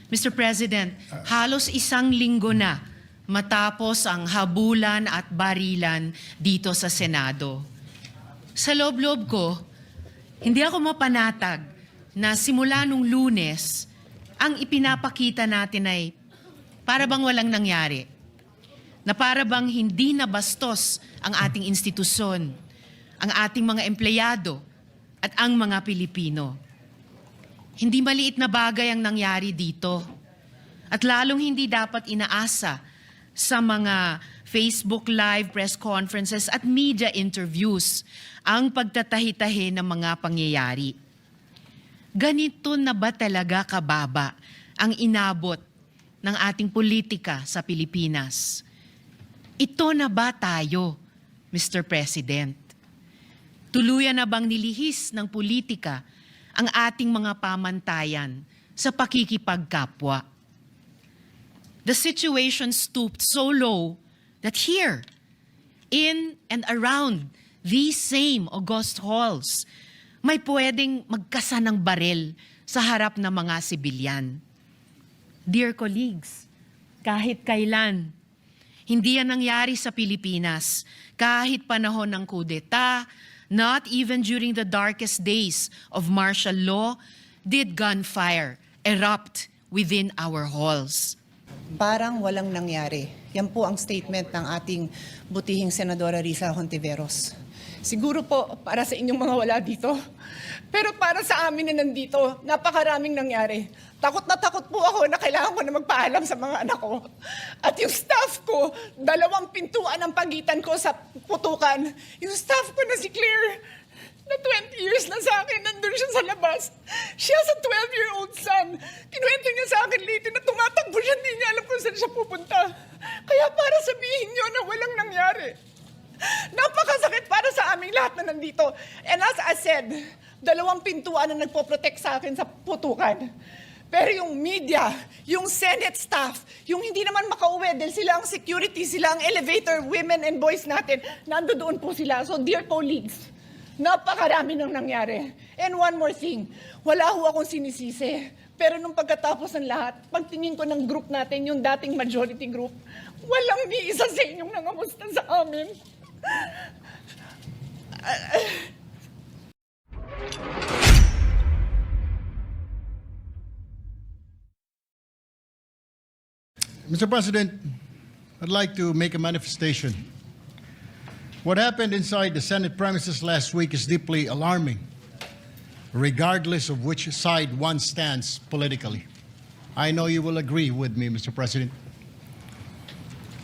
Mr. President, halos isang linggo na matapos ang habulan at barilan dito sa Senado. Sa loob-loob ko, hindi ako mapanatag na simula nung Lunes, ang ipinapakita natin ay para bang walang nangyari. Na para bang hindi nabastos ang ating institusyon, ang ating mga empleyado at ang mga Pilipino. Hindi maliit na bagay ang nangyari dito. At lalong hindi dapat inaasa sa mga Facebook Live, press conferences at media interviews ang pagtatahi-tahi ng mga pangyayari. Ganito na ba talaga kababa ang inabot ng ating politika sa Pilipinas? Ito na ba tayo, Mr. President? Tuluyan na bang nilihis ng politika ang ating mga pamantayan sa pakikipagkapwa? The situation stooped so low that here, in and around these same august halls, may pwedeng magkasa ng barel sa harap ng mga sibilyan. Dear colleagues, kahit kailan, hindi yan nangyari sa Pilipinas. Kahit panahon ng kudeta, not even during the darkest days of martial law, did gunfire erupt within our halls. Parang walang nangyari. Yan po ang statement ng ating butihing Senadora Risa Hontiveros. Siguro po para sa inyong mga wala dito. Pero para sa amin na nandito, napakaraming nangyari. Takot na takot po ako na kailangan ko na magpaalam sa mga anak ko. At yung staff ko, 2 pintuan ang pagitan ko sa putukan. Yung staff ko na si Claire, na 20 years na sa akin, nandun siya sa labas. Siya sa 12-year-old son. Kinuwento niya sa akin late na tumatakbo siya, hindi niya alam kung saan siya pupunta. Kaya para sabihin niyo na walang nangyari. Napakasakit para sa aming lahat na nandito. And as I said, 2 pintuan na nagpo-protect sa akin sa putukan. Pero yung media, yung Senate staff, yung hindi naman makauwi dahil sila ang security, sila ang elevator, women and boys natin, nandoon po sila. So dear colleagues, napakarami nang nangyari. And one more thing, wala ho akong sinisisi. Pero nung pagkatapos ng lahat, pagtingin ko ng group natin, yung dating majority group, walang ni isa sa inyong nangamusta sa amin. Mr. President, I'd like to make a manifestation. What happened inside the Senate premises last week is deeply alarming, regardless of which side one stands politically. I know you will agree with me, Mr. President.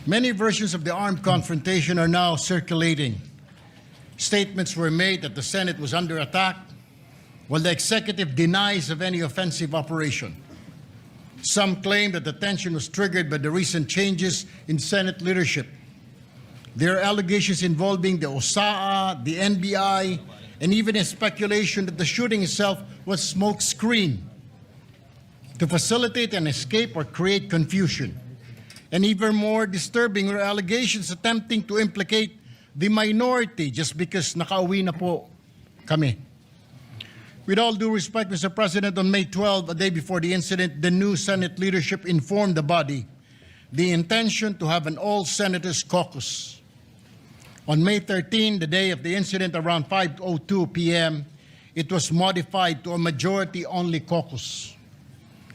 Many versions of the armed confrontation are now circulating. Statements were made that the Senate was under attack, while the executive denies of any offensive operation. Some claim that the tension was triggered by the recent changes in Senate leadership. There are allegations involving the OSAA, the NBI, and even a speculation that the shooting itself was smokescreen to facilitate an escape or create confusion. And even more disturbing are allegations attempting to implicate the minority just because nakauwi na po kami. With all due respect, Mr. President, on May 12, a day before the incident, the new Senate leadership informed the body the intention to have an all-senators caucus. On May 13, the day of the incident, around 5:02 p.m., it was modified to a majority-only caucus.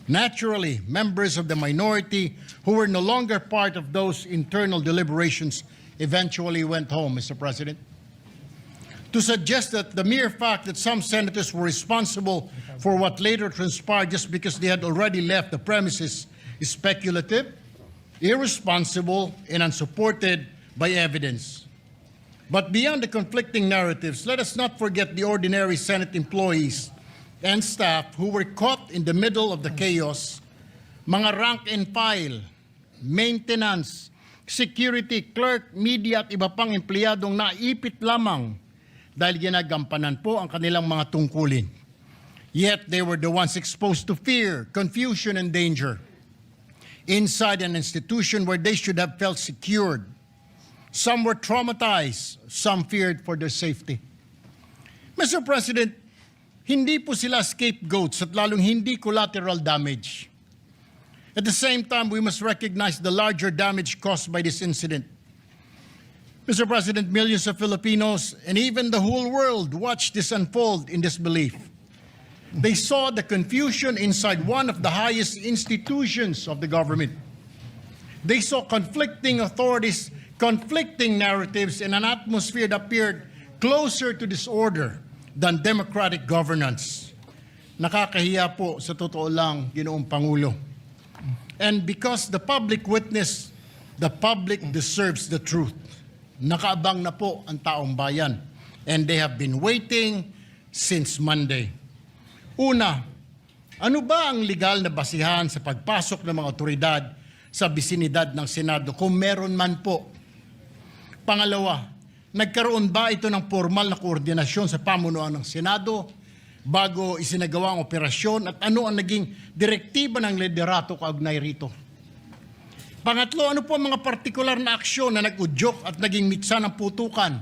Naturally, members of the minority who were no longer part of those internal deliberations eventually went home, Mr. President. To suggest that the mere fact that some senators were responsible for what later transpired just because they had already left the premises is speculative, irresponsible, and unsupported by evidence. But beyond the conflicting narratives, let us not forget the ordinary Senate employees and staff who were caught in the middle of the chaos, mga rank and file, maintenance, security, clerk, media at iba pang empleyadong naipit lamang dahil ginagampanan po ang kanilang mga tungkulin. Yet they were the ones exposed to fear, confusion, and danger inside an institution where they should have felt secured. Some were traumatized, some feared for their safety. Mr. President, hindi po sila scapegoats at lalong hindi collateral damage. At the same time, we must recognize the larger damage caused by this incident. Mr. President, millions of Filipinos and even the whole world watched this unfold in disbelief. They saw the confusion inside one of the highest institutions of the government. They saw conflicting authorities, conflicting narratives in an atmosphere that appeared closer to disorder than democratic governance. Nakakahiya po sa totoo lang, Ginoong Pangulo. And because the public witnessed, the public deserves the truth. Nakaabang na po ang taong bayan. And they have been waiting since Monday. Una, ano ba ang legal na basihan sa pagpasok ng mga otoridad sa bisinidad ng Senado kung meron man po? Pangalawa, nagkaroon ba ito ng formal na koordinasyon sa pamunuan ng Senado bago isinagawa ang operasyon at ano ang naging direktiba ng liderato kaugnay rito? Pangatlo, ano po ang mga partikular na aksyon na nag-udyok at naging mitsa ng putukan?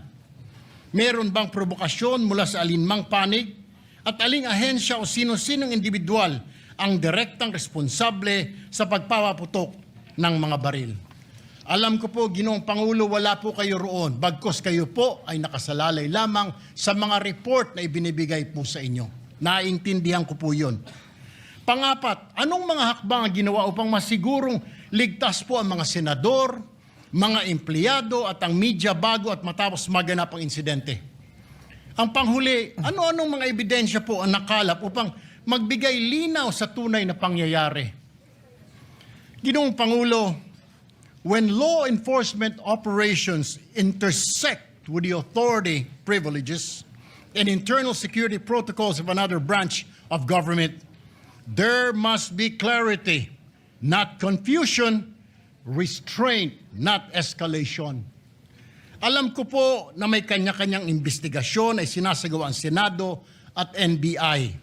Meron bang provokasyon mula sa alinmang panig? At aling ahensya o sino-sinong individual ang direktang responsable sa pagpapaputok ng mga baril? Alam ko po, Ginoong Pangulo, wala po kayo roon. Bagkus kayo po ay nakasalalay lamang sa mga report na ibinibigay po sa inyo. Naintindihan ko po yun. Pangapat, anong mga hakbang ang ginawa upang masigurong ligtas po ang mga senador, mga empleyado at ang media bago at matapos maganap ang insidente? Ang panghuli, ano-anong mga ebidensya po ang nakalap upang magbigay linaw sa tunay na pangyayari? Ginoong Pangulo, when law enforcement operations intersect with the authority privileges and internal security protocols of another branch of government, there must be clarity, not confusion, restraint, not escalation. Alam ko po na may kanya-kanyang investigasyon ay sinasagawa ang Senado at NBI.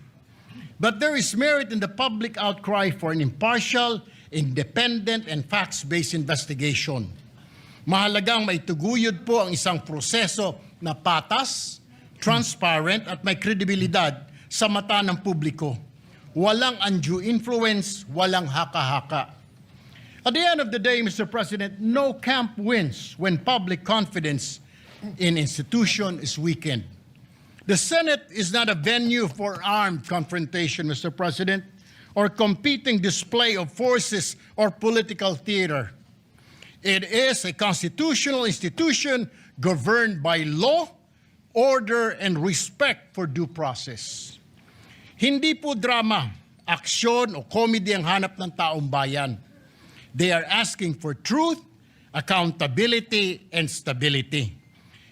But there is merit in the public outcry for an impartial, independent, and facts-based investigation. Mahalagang maituguyod po ang isang proseso na patas, transparent, at may kredibilidad sa mata ng publiko. Walang undue influence, walang haka-haka. At the end of the day, Mr. President, no camp wins when public confidence in institution is weakened. The Senate is not a venue for armed confrontation, Mr. President, or competing display of forces or political theater. It is a constitutional institution governed by law, order, and respect for due process. Hindi po drama, aksyon o comedy ang hanap ng taong bayan. They are asking for truth, accountability, and stability.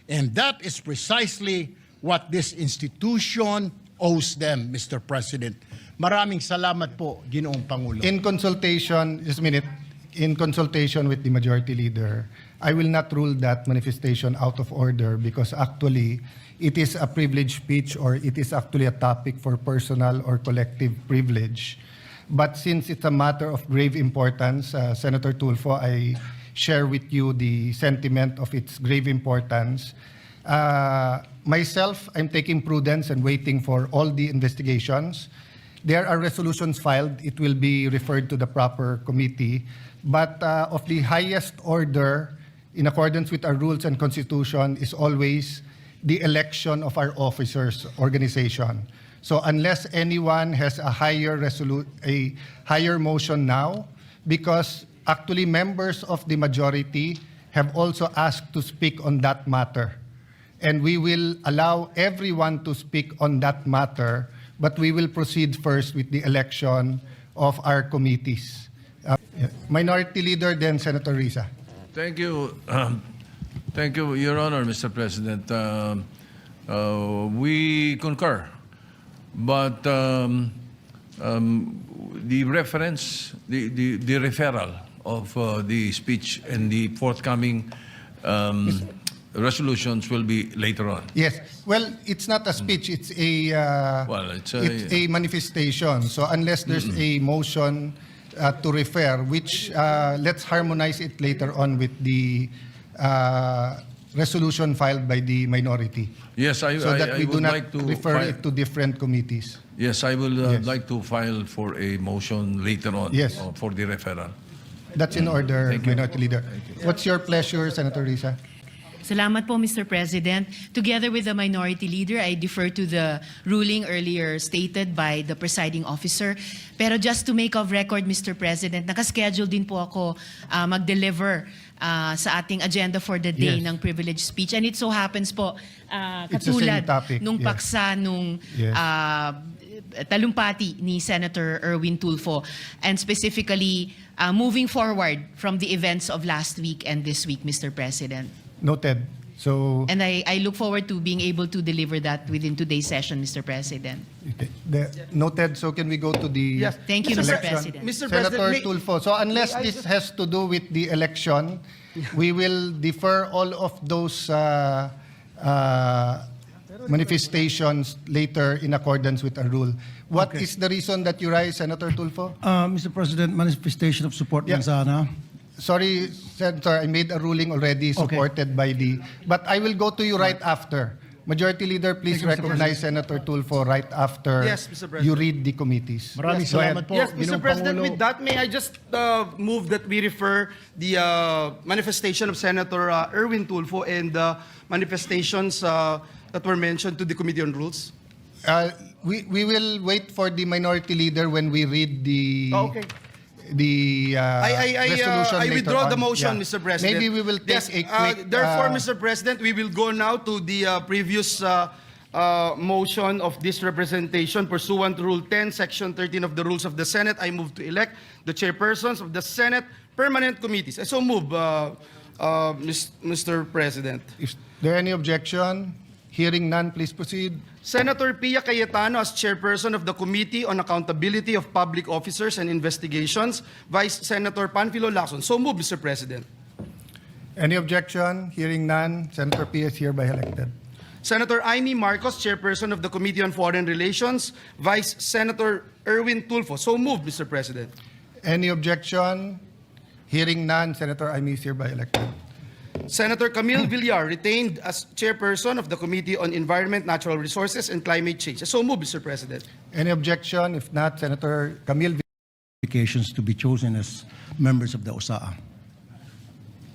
And that is precisely what this institution owes them, Mr. President. Maraming salamat po, Ginoong Pangulo. In consultation, just a minute, in consultation with the majority leader, I will not rule that manifestation out of order because actually it is a privileged speech or it is actually a topic for personal or collective privilege. But since it's a matter of grave importance, Senator Tulfo, I share with you the sentiment of its grave importance. Myself, I'm taking prudence and waiting for all the investigations. There are resolutions filed. It will be referred to the proper committee. But of the highest order, in accordance with our rules and constitution, is always the election of our officers' organization. So unless anyone has a higher motion now, because actually members of the majority have also asked to speak on that matter. And we will allow everyone to speak on that matter, but we will proceed first with the election of our committees. Minority Leader, then Senator Risa. Thank you. Thank you, Your Honor, Mr. President. We concur. But the reference, the referral of the speech and the forthcoming resolutions will be later on. Yes. Well, it's not a speech. It's a it's a manifestation. So unless there's a motion to refer, which let's harmonize it later on with the resolution filed by the minority. Yes, So that we do would not like to refer it to different committees. Yes, I will Yes. like to file for a motion later on Yes. for the referral. That's in order, Thank you. Minority Leader. What's your pleasure, Senator Risa? Salamat po, Mr. President. Together with the Minority Leader, I defer to the ruling earlier stated by the presiding officer. Pero just to make of record, Mr. President, nakaschedule din po ako mag-deliver sa ating agenda for the day Yes. ng privilege speech. And it so happens po, It's the same katulad topic, nung yes. paksa nung Yes. talumpati ni Senator Erwin Tulfo, and specifically moving forward from the events of last week and this week, Mr. President. Noted. So, And I look forward to being able to deliver that within today's session, Mr. President. noted. So can we go to the Yes. Thank you, Mr. President. Mr. Senator President, may- Tulfo. So unless this has to do with the election, we will defer all of those manifestations later in accordance with our rule. What is the reason that you rise, Senator Tulfo? Mr. President, manifestation of support Yeah. lang sana. Sorry, Senator, I made a ruling already supported by the... But I will go to you right after. Majority Leader, please Thank you, Mr. recognize Senator Tulfo right after Yes, Mr. President. you read the committees. Maraming Go ahead. salamat po, Yes, Mr. Ginoong President, Pangulo. with that, may I just move that we refer the manifestation of Senator Erwin Tulfo and the manifestations that were mentioned to the Committee on Rules? We will wait for the Minority Leader when we read the... Okay. The resolution I later withdraw the on. Yeah. motion, Mr. President. Maybe we will take Yes, a quick... therefore, Mr. President, we will go now to the previous motion of this representation pursuant to Rule 10, Section 13 of the Rules of the Senate. I move to elect the chairpersons of the Senate Permanent Committees. I so move, Mr. President. Is there any objection? Hearing none, please proceed. Senator Pia Cayetano as chairperson of the Committee on Accountability of Public Officers and Investigations. Vice Senator Panfilo Lacson. So move, Mr. President. Any objection? Hearing none, Senator P is hereby elected. Senator Amy Marcos, chairperson of the Committee on Foreign Relations. Vice Senator Erwin Tulfo. So moved, Mr. President. Any objection? Hearing none, Senator Amy is hereby elected. Senator Camille Villar, retained as chairperson of the Committee on Environment, Natural Resources, and Climate Change. So moved, Mr. President. Any objection? If not, Senator Camille Applications to be chosen as members of the OSAA.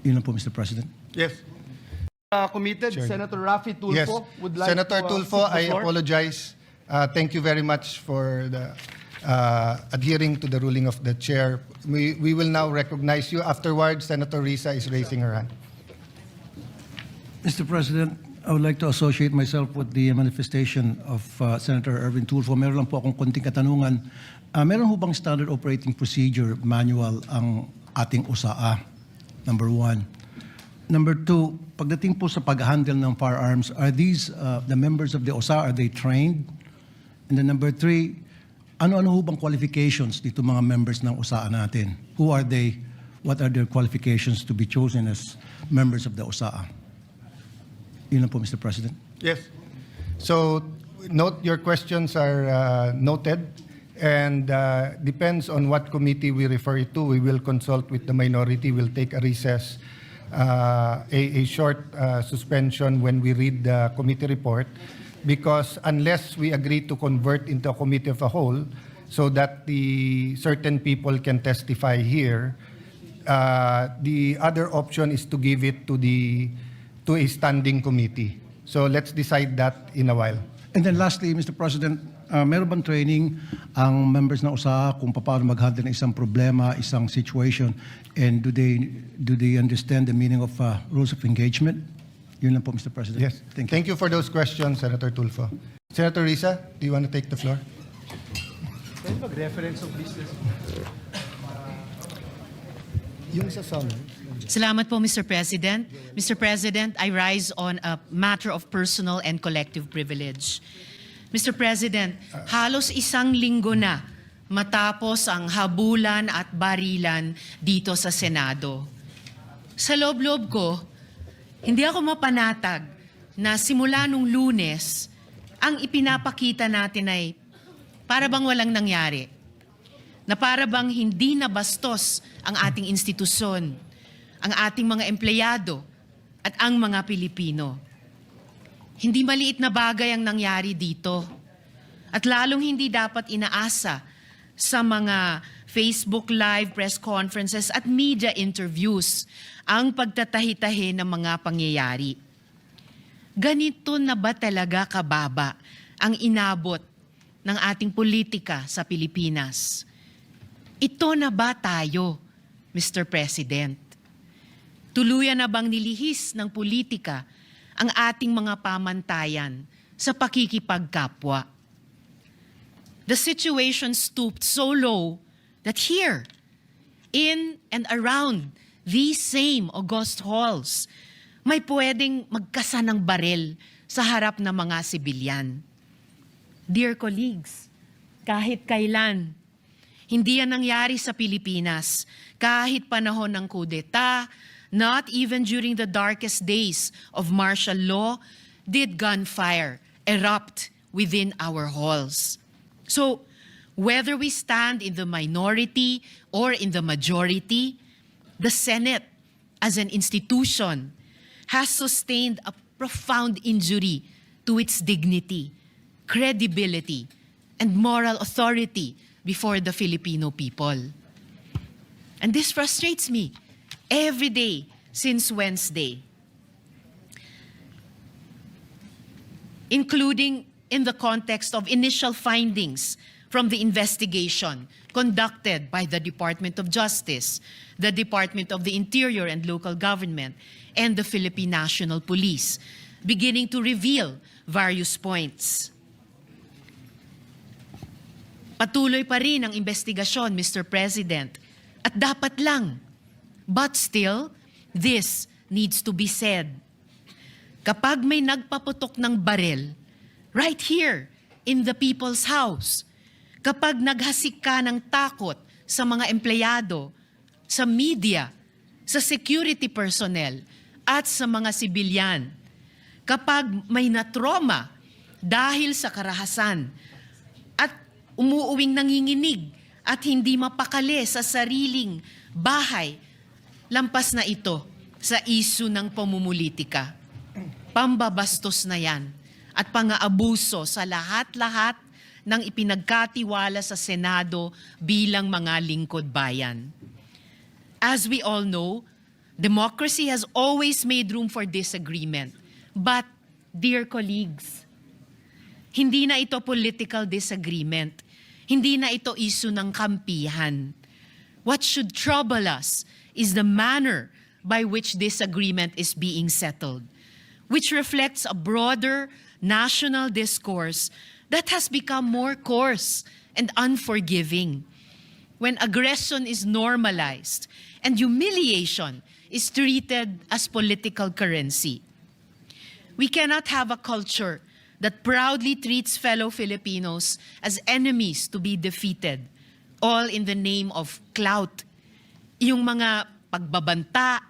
Yun lang po, Mr. President. Yes. Committed, Senator Raffy Tulfo Yes. would like Senator to Tulfo, take the I floor. apologize. Thank you very much for the adhering to the ruling of the chair. We will now recognize you. Afterwards, Senator Risa is raising her hand. Mr. President, I would like to associate myself with the manifestation of Senator Erwin Tulfo. Meron lang po akong konting katanungan. Meron ho bang standard operating procedure manual ang ating OSAA? Number one. Number two, pagdating po sa pag-handle ng firearms, are these, the members of the OSAA, are they trained? And then number three, ano-ano ho bang qualifications dito mga members ng OSAA natin? Who are they? What are their qualifications to be chosen as members of the OSAA? Yun lang po, Mr. President. Yes. So, note your questions are noted, and depends on what committee we refer it to. We will consult with the minority. We'll take a recess, a short suspension when we read the committee report, because unless we agree to convert into a committee of a whole, so that the certain people can testify here, the other option is to give it to a standing committee. So let's decide that in a while. And then lastly, Mr. President, meron bang training ang members ng OSAA kung paano mag-handle ng isang problema, isang situation, and do they understand the meaning of rules of engagement? Yun lang po, Mr. President. Yes. Thank you. Thank you for those questions, Senator Tulfo. Senator Risa, do you want to take the floor? Yung sa summary. Salamat po, Mr. President. Mr. President, I rise on a matter of personal and collective privilege. Mr. President, halos isang linggo na matapos ang habulan at barilan dito sa Senado. Sa loob-loob ko, hindi ako mapanatag na simula nung Lunes, ang ipinapakita natin ay para bang walang nangyari. Na para bang hindi nabastos ang ating institusyon, ang ating mga empleyado, at ang mga Pilipino. Hindi maliit na bagay ang nangyari dito. At lalong hindi dapat inaasa sa mga Facebook Live, press conferences at media interviews ang pagtatahi-tahi ng mga pangyayari. Ganito na ba talaga kababa ang inabot ng ating politika sa Pilipinas? Ito na ba tayo, Mr. President? Tuluyan na bang nilihis ng politika ang ating mga pamantayan sa pakikipagkapwa? The situation stooped so low that here, in and around these same august halls, may pwedeng magkasa ng barel sa harap ng mga sibilyan. Dear colleagues, kahit kailan, hindi yan nangyari sa Pilipinas. Kahit panahon ng kudeta, not even during the darkest days of martial law, did gunfire erupt within our halls. So, whether we stand in the minority or in the majority, the Senate, as an institution, has sustained a profound injury to its dignity, credibility, and moral authority before the Filipino people. And this frustrates me every day since Wednesday, including in the context of initial findings from the investigation conducted by the Department of Justice, the Department of the Interior and Local Government, and the Philippine National Police, beginning to reveal various points. Patuloy pa rin ang investigasyon, Mr. President, at dapat lang. But still, this needs to be said. Kapag may nagpaputok ng barel, right here in the people's house, kapag naghasik ka ng takot sa mga empleyado, sa media, sa security personnel, at sa mga sibilyan, kapag may natroma dahil sa karahasan, at umuuwing nanginginig at hindi mapakali sa sariling bahay, lampas na ito sa isyu ng pamumulitika. Pambabastos na yan at pang-aabuso sa lahat-lahat ng ipinagkatiwala sa Senado bilang mga lingkod bayan. As we all know, democracy has always made room for disagreement. But, dear colleagues, hindi na ito political disagreement. Hindi na ito issue ng kampihan. What should trouble us is the manner by which this agreement is being settled, which reflects a broader national discourse that has become more coarse and unforgiving. When aggression is normalized and humiliation is treated as political currency. We cannot have a culture that proudly treats fellow Filipinos as enemies to be defeated, all in the name of clout. Yung mga pagbabanta,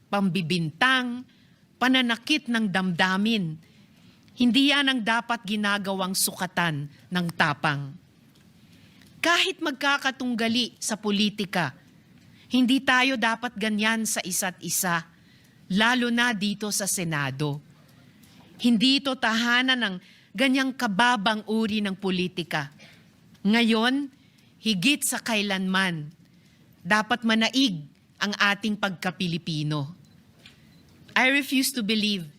pambibintang, pananakit ng damdamin, hindi yan ang dapat ginagawang sukatan ng tapang. Kahit magkakatunggali sa politika, hindi tayo dapat ganyan sa isa't isa, lalo na dito sa Senado. Hindi ito tahanan ng ganyang kababang uri ng politika. Ngayon, higit sa kailanman, dapat manaig ang ating pagka-Pilipino. I refuse to believe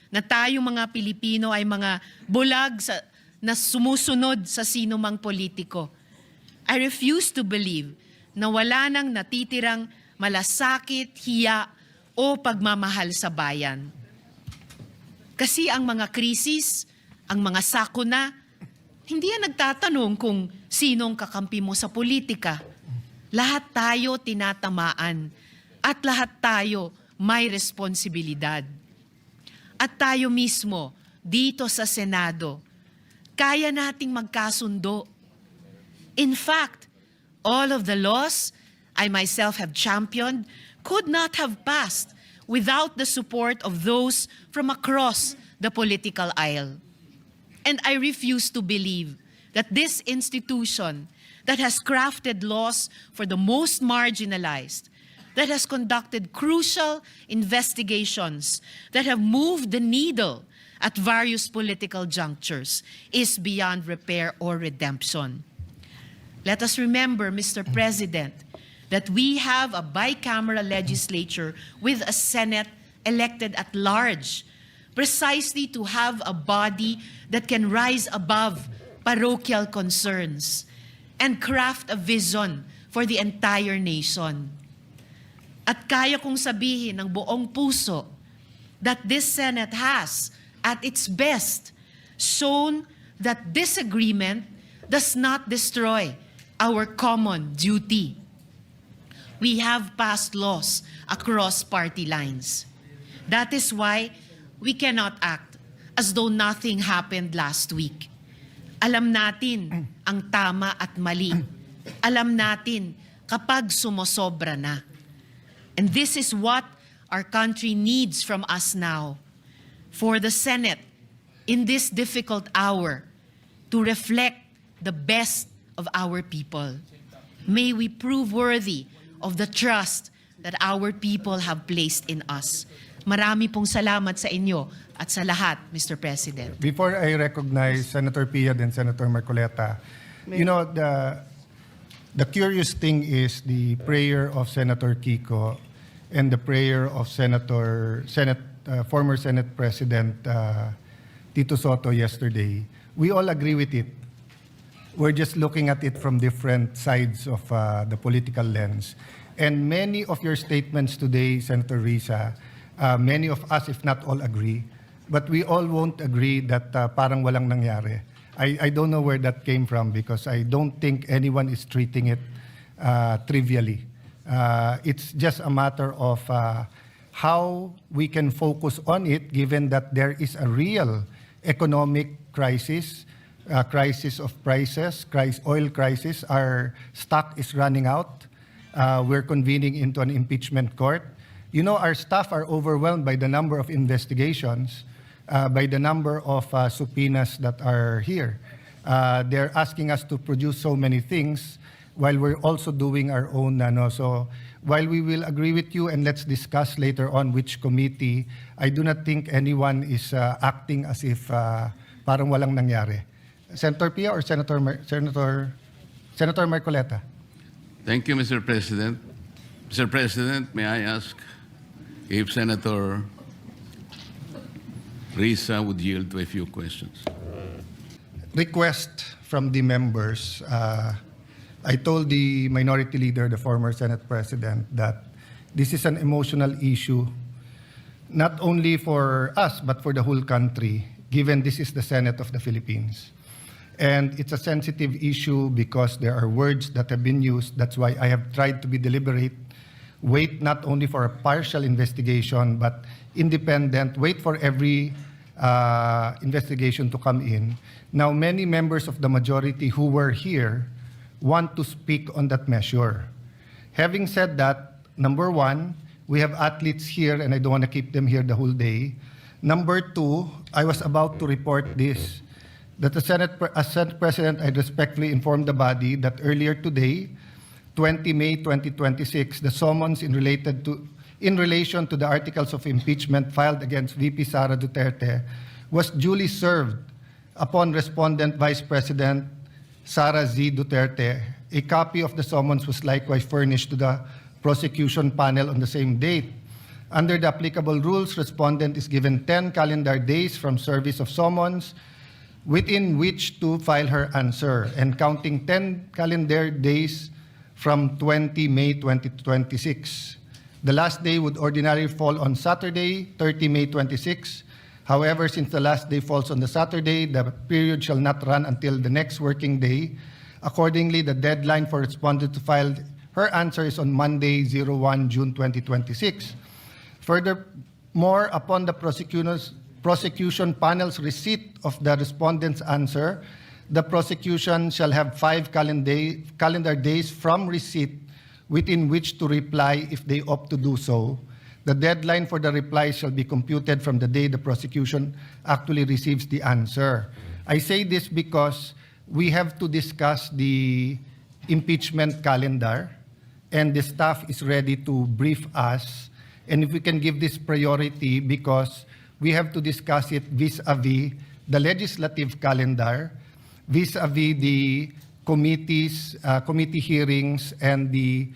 na tayong mga Pilipino ay mga bulag na sumusunod sa sinumang politiko. I refuse to believe na wala nang natitirang malasakit, hiya o pagmamahal sa bayan. Kasi ang mga krisis, ang mga sakuna, hindi yan nagtatanong kung sinong kakampi mo sa politika. Lahat tayo tinatamaan at lahat tayo may responsibilidad. At tayo mismo, dito sa Senado, kaya nating magkasundo. In fact, all of the laws I myself have championed could not have passed without the support of those from across the political aisle. And I refuse to believe that this institution that has crafted laws for the most marginalized, that has conducted crucial investigations, that have moved the needle at various political junctures is beyond repair or redemption. Let us remember, Mr. President, that we have a bicameral legislature with a Senate elected at large, precisely to have a body that can rise above parochial concerns and craft a vision for the entire nation. At kaya kong sabihin ng buong puso that this Senate has, at its best, shown that disagreement does not destroy our common duty. We have passed laws across party lines. That is why we cannot act as though nothing happened last week. Alam natin ang tama at mali. Alam natin kapag sumosobra na. And this is what our country needs from us now. For the Senate, in this difficult hour, to reflect the best of our people. May we prove worthy of the trust that our people have placed in us. Marami pong salamat sa inyo at sa lahat, Mr. President. Before I recognize Senator Pia and Senator Marcoleta, you know, the curious thing is the prayer of Senator Kiko and the prayer of former Senate President Tito Soto yesterday. We all agree with it. We're just looking at it from different sides of the political lens. And many of your statements today, Senator Risa, many of us, if not all, agree. But we all won't agree that parang walang nangyari. I don't know where that came from because I don't think anyone is treating it trivially. It's just a matter of how we can focus on it given that there is a real economic crisis, crisis of prices, oil crisis. Our stock is running out. We're convening into an impeachment court. You know, our staff are overwhelmed by the number of investigations, by the number of subpoenas that are here. They're asking us to produce so many things while we're also doing our own. So while we will agree with you and let's discuss later on which committee, I do not think anyone is acting as if parang walang nangyari. Senator Pia or Senator Marcoleta? Thank you, Mr. President. Mr. President, may I ask if Senator Risa would yield to a few questions? Request from the members. I told the minority leader, the former Senate President, that this is an emotional issue, not only for us, but for the whole country, given this is the Senate of the Philippines. And it's a sensitive issue because there are words that have been used. That's why I have tried to be deliberate. Wait not only for a partial investigation, but independent. Wait for every investigation to come in. Now, many members of the majority who were here want to speak on that measure. Having said that, number one, we have athletes here, and I don't want to keep them here the whole day. Number two, I was about to report this, that as Senate President, I respectfully informed the body that earlier today, 20 May 2026, the summons in relation to the articles of impeachment filed against VP Sara Duterte was duly served upon respondent Vice President Sara Z. Duterte. A copy of the summons was likewise furnished to the prosecution panel on the same date. Under the applicable rules, respondent is given 10 calendar days from service of summons within which to file her answer, and counting 10 calendar days from 20 May 2026. The last day would ordinarily fall on Saturday, 30 May 26. However, since the last day falls on the Saturday, the period shall not run until the next working day. Accordingly, the deadline for respondent to file her answer is on Monday, 01 June 2026. Furthermore, upon the prosecution panel's receipt of the respondent's answer, the prosecution shall have 5 calendar days from receipt within which to reply if they opt to do so. The deadline for the reply shall be computed from the day the prosecution actually receives the answer. I say this because we have to discuss the impeachment calendar, and the staff is ready to brief us. And if we can give this priority, because we have to discuss it vis-a-vis the legislative calendar, vis-a-vis the committees, committee hearings, and the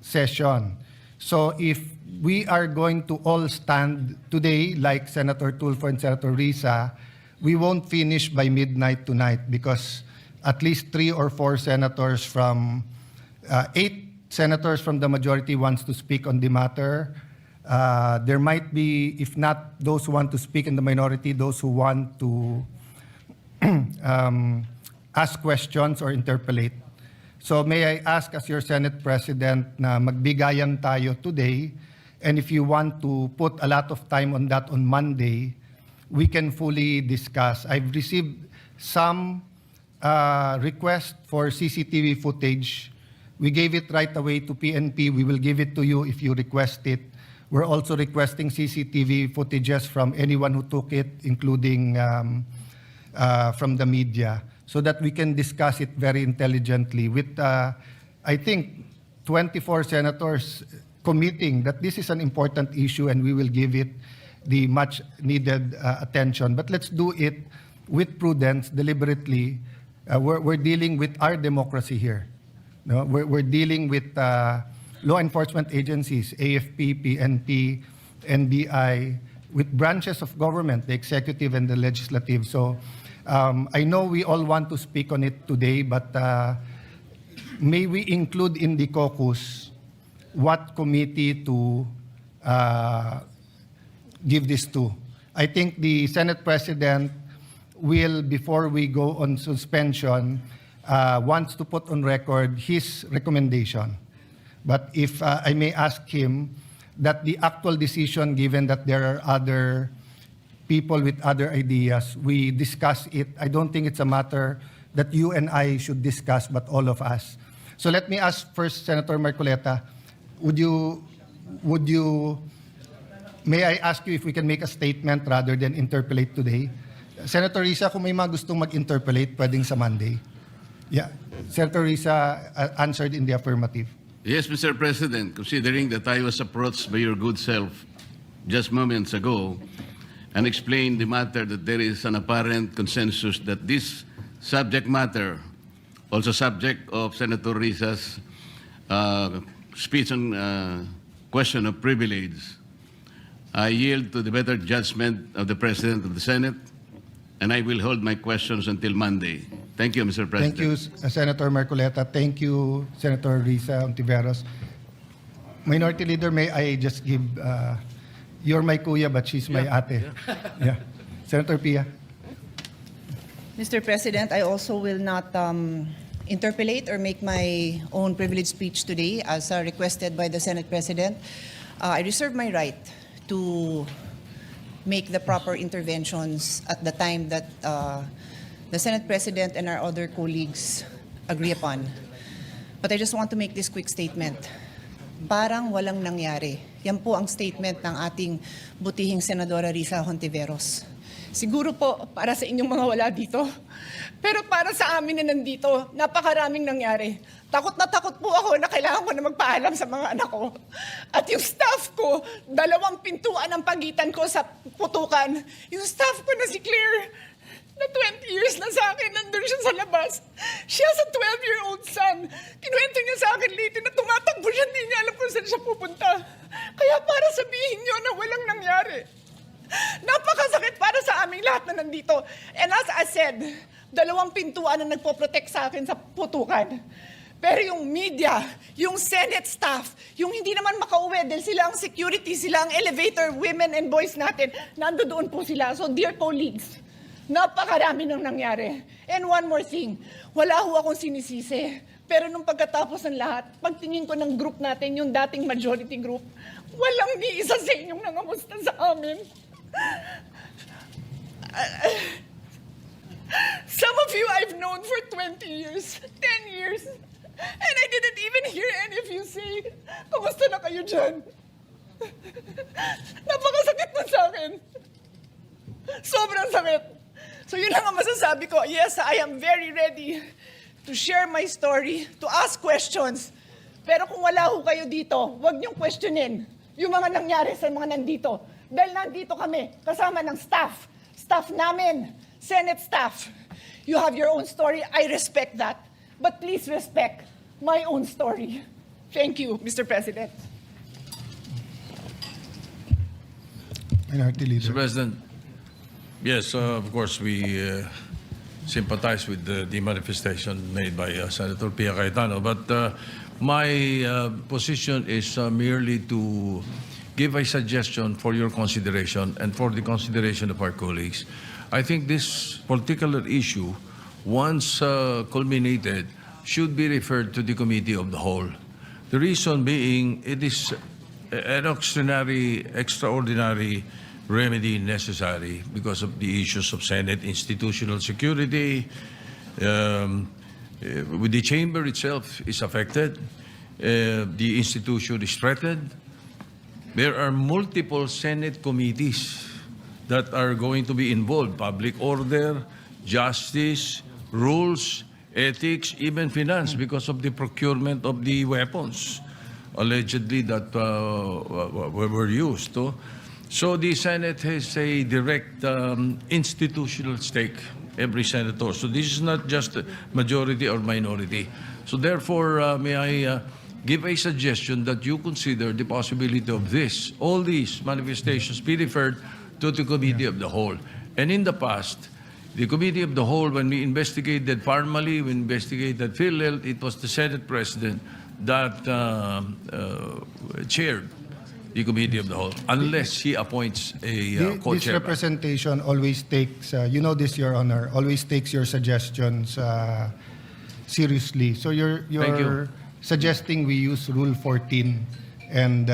session. So if we are going to all stand today, like Senator Tulfo and Senator Risa, we won't finish by midnight tonight because at least 3 or 4 senators from 8 senators from the majority wants to speak on the matter. There might be, if not those who want to speak in the minority, those who want to ask questions or interpolate. So may I ask as your Senate President na magbigayan tayo today, and if you want to put a lot of time on that on Monday, we can fully discuss. I've received some request for CCTV footage. We gave it right away to PNP. We will give it to you if you request it. We're also requesting CCTV footages from anyone who took it, including from the media, so that we can discuss it very intelligently with, I think, 24 senators committing that this is an important issue and we will give it the much needed attention. But let's do it with prudence, deliberately. We're dealing with our democracy here. No? We're dealing with law enforcement agencies, AFP, PNP, NBI, with branches of government, the executive and the legislative. So I know we all want to speak on it today, but may we include in the caucus what committee to give this to. I think the Senate President will, before we go on suspension, wants to put on record his recommendation. But if I may ask him, that the actual decision, given that there are other people with other ideas, we discuss it. I don't think it's a matter that you and I should discuss, but all of us. So let me ask first, Senator Marcoleta, may I ask you if we can make a statement rather than interpolate today? Senator Risa, kung may mga gustong mag-interpolate, pwedeng sa Monday. Yeah. Senator Risa answered in the affirmative. Yes, Mr. President, considering that I was approached by your good self just moments ago and explained the matter that there is an apparent consensus that this subject matter, also subject of Senator Risa's speech on question of privilege, I yield to the better judgment of the President of the Senate, and I will hold my questions until Monday. Thank you, Mr. President. Thank you, Senator Marcoleta. Thank you, Senator Risa Ontiveros. Minority Leader, may I just give, you're my kuya, but she's my ate. Yeah. Senator Pia. Mr. President, I also will not interpolate or make my own privileged speech today as requested by the Senate President. I reserve my right to make the proper interventions at the time that the Senate President and our other colleagues agree upon. But I just want to make this quick statement. Parang walang nangyari. Yan po ang statement ng ating butihing Senadora Risa Hontiveros. Siguro po para sa inyong mga wala dito. Pero para sa amin na nandito, napakaraming nangyari. Takot na takot po ako na kailangan ko na magpaalam sa mga anak ko. At yung staff ko, 2 pintuan ang pagitan ko sa putukan. Yung staff ko na si Claire, na 20 years na sa akin, nandun siya sa labas. She has a 12-year-old son. Kinuwento niya sa akin late na tumatakbo siya, hindi niya alam kung saan siya pupunta. Kaya para sabihin niyo na walang nangyari. Napakasakit para sa aming lahat na nandito. And as I said, 2 pintuan na nagpo-protect sa akin sa putukan. Pero yung media, yung Senate staff, yung hindi naman makauwi dahil sila ang security, sila ang elevator, women and boys natin, nandoon po sila. So dear colleagues, napakarami nang nangyari. And one more thing, wala ho akong sinisisi. Pero nung pagkatapos ng lahat, pagtingin ko ng group natin, yung dating majority group, walang ni isa sa inyong nangamusta sa amin. Some of you I've known for 20 years, 10 years, and I didn't even hear any of you say, "Kamusta na kayo dyan?" Napakasakit nun sa akin. Sobrang sakit. So yun lang ang masasabi ko. Yes, I am very ready to share my story, to ask questions. Pero kung wala ho kayo dito, huwag niyong questionin yung mga nangyari sa mga nandito. Dahil nandito kami, kasama ng staff. Staff namin, Senate staff. You have your own story. I respect that. But please respect my own story. Thank you, Mr. President. Minority Leader. Mr. President, yes, of course, we sympathize with the manifestation made by Senator Pia Cayetano. But my position is merely to give a suggestion for your consideration and for the consideration of our colleagues. I think this particular issue, once culminated, should be referred to the Committee of the Whole. The reason being, it is an extraordinary remedy necessary because of the issues of Senate institutional security. With the chamber itself is affected, the institution is threatened. There are multiple Senate committees that are going to be involved: public order, justice, rules, ethics, even finance, because of the procurement of the weapons allegedly that were used. So the Senate has a direct institutional stake, every senator. So this is not just a majority or minority. So therefore, may I give a suggestion that you consider the possibility of all these manifestations be referred to the Committee of the Whole. And in the past, the Committee of the Whole, when we investigated Parmali, we investigated PhilHealth, it was the Senate President that chaired the Committee of the Whole, unless he appoints a This co-chair. representation always takes, you know this, Your Honor, always takes your suggestions seriously. So Thank you. you're suggesting we use Rule 14 and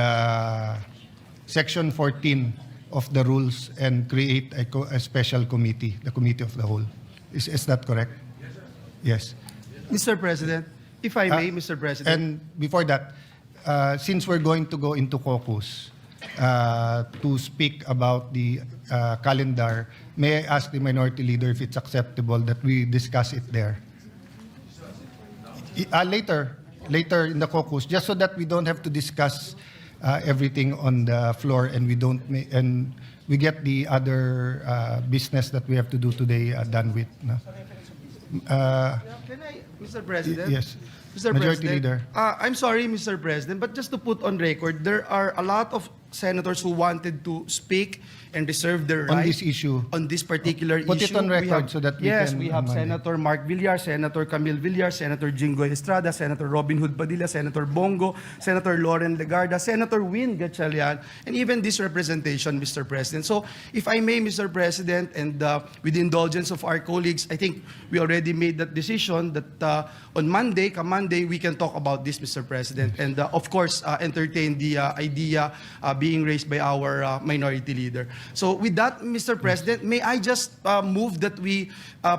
Section 14 of the rules and create a special committee, the Committee of the Whole. Is that correct? Yes. Mr. President, if I may, Mr. President. And before that, since we're going to go into caucus to speak about the calendar, may I ask the Minority Leader if it's acceptable that we discuss it there? Later in the caucus, just so that we don't have to discuss everything on the floor and we get the other business that we have to do today done with. No? Can I, Mr. President? Yes. Mr. Majority President, Leader. I'm sorry, Mr. President, but just to put on record, there are a lot of senators who wanted to speak and reserve their On right this issue. on this particular issue. Put it on We record have- so that we yes, can we have amend it. Senator Mark Villar, Senator Camille Villar, Senator Jingoy Estrada, Senator Robin Hood Padilla, Senator Bongo, Senator Lauren Legarda, Senator Win Gatchalian, and even this representation, Mr. President. So, if I may, Mr. President, and with the indulgence of our colleagues, I think we already made that decision that on Monday, come Monday, we can talk about this, Mr. President, and of course, entertain the idea being raised by our minority leader. So with that, Mr. President, may I just move that we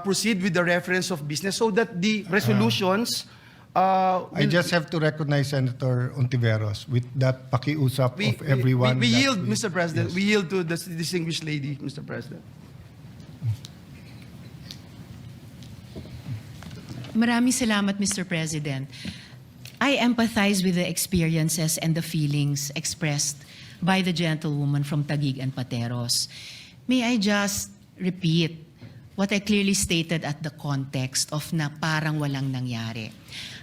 proceed with the reference of business so that the resolutions I just have to recognize Senator Ontiveros with that pakiusap of everyone. we that yield, Mr. President. Yes. We yield to the distinguished lady, Mr. President. Maraming salamat, Mr. President. I empathize with the experiences and the feelings expressed by the gentlewoman from Taguig and Pateros. May I just repeat what I clearly stated at the context of na parang walang nangyari.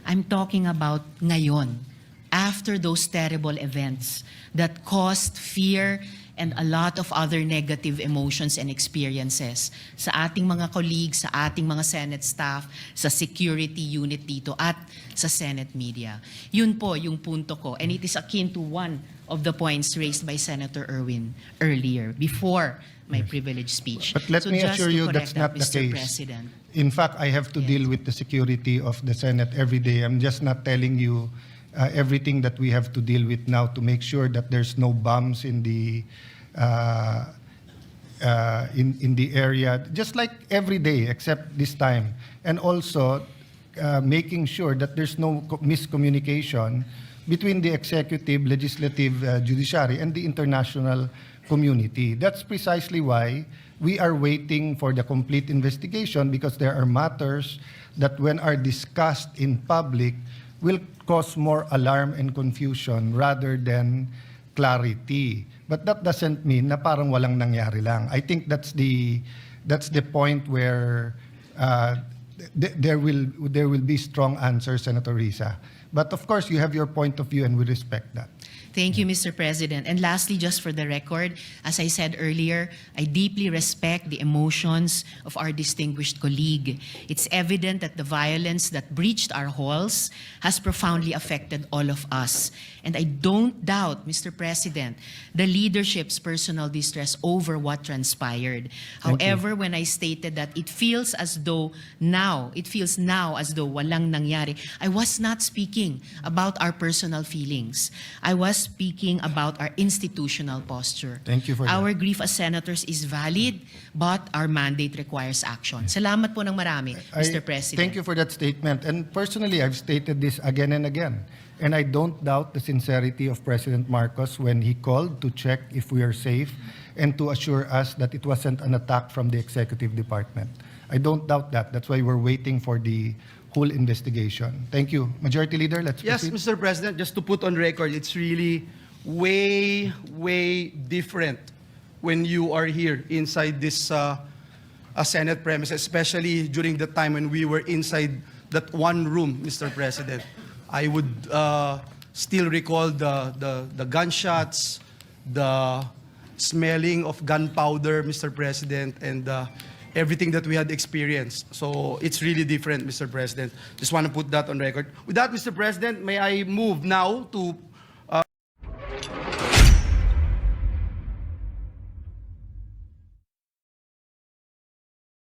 I'm talking about ngayon, after those terrible events that caused fear and a lot of other negative emotions and experiences sa ating mga colleagues, sa ating mga Senate staff, sa security unit dito at sa Senate media. Yun po yung punto ko. And it is akin to one of the points raised by Senator Erwin earlier, before my privileged speech. But let So me just assure to you correct that's not that, the Mr. case. President. In fact, I have to deal with the security of the Senate every day. I'm just not telling you everything that we have to deal with now to make sure that there's no bombs in the in the area, just like every day except this time, and also making sure that there's no miscommunication between the executive, legislative, judiciary, and the international community. That's precisely why we are waiting for the complete investigation, because there are matters that when are discussed in public will cause more alarm and confusion rather than clarity. But that doesn't mean na parang walang nangyari lang. I think that's the point where there will be strong answers, Senator Risa. But of course, you have your point of view, and we respect that. Thank you, Mr. President. And lastly, just for the record, as I said earlier, I deeply respect the emotions of our distinguished colleague. It's evident that the violence that breached our halls has profoundly affected all of us. And I don't doubt, Mr. President, the leadership's personal distress over what transpired. However, when I stated that it feels now as though walang nangyari, I was not speaking about our personal feelings. I was speaking about our institutional posture. Thank you for that. Our grief as senators is valid, but our mandate requires action. Salamat po ng marami, Mr. President. Thank you for that statement. And personally, I've stated this again and again. And I don't doubt the sincerity of President Marcos when he called to check if we are safe and to assure us that it wasn't an attack from the executive department. I don't doubt that. That's why we're waiting for the whole investigation. Thank you. Majority Leader, let's Yes, proceed. Mr. President, just to put on record, it's really way different when you are here inside this Senate premises, especially during the time when we were inside that one room, Mr. President. I would still recall the gunshots, the smelling of gunpowder, Mr. President, and everything that we had experienced. So it's really different, Mr. President. Just want to put that on record. With that, Mr. President, may I move now to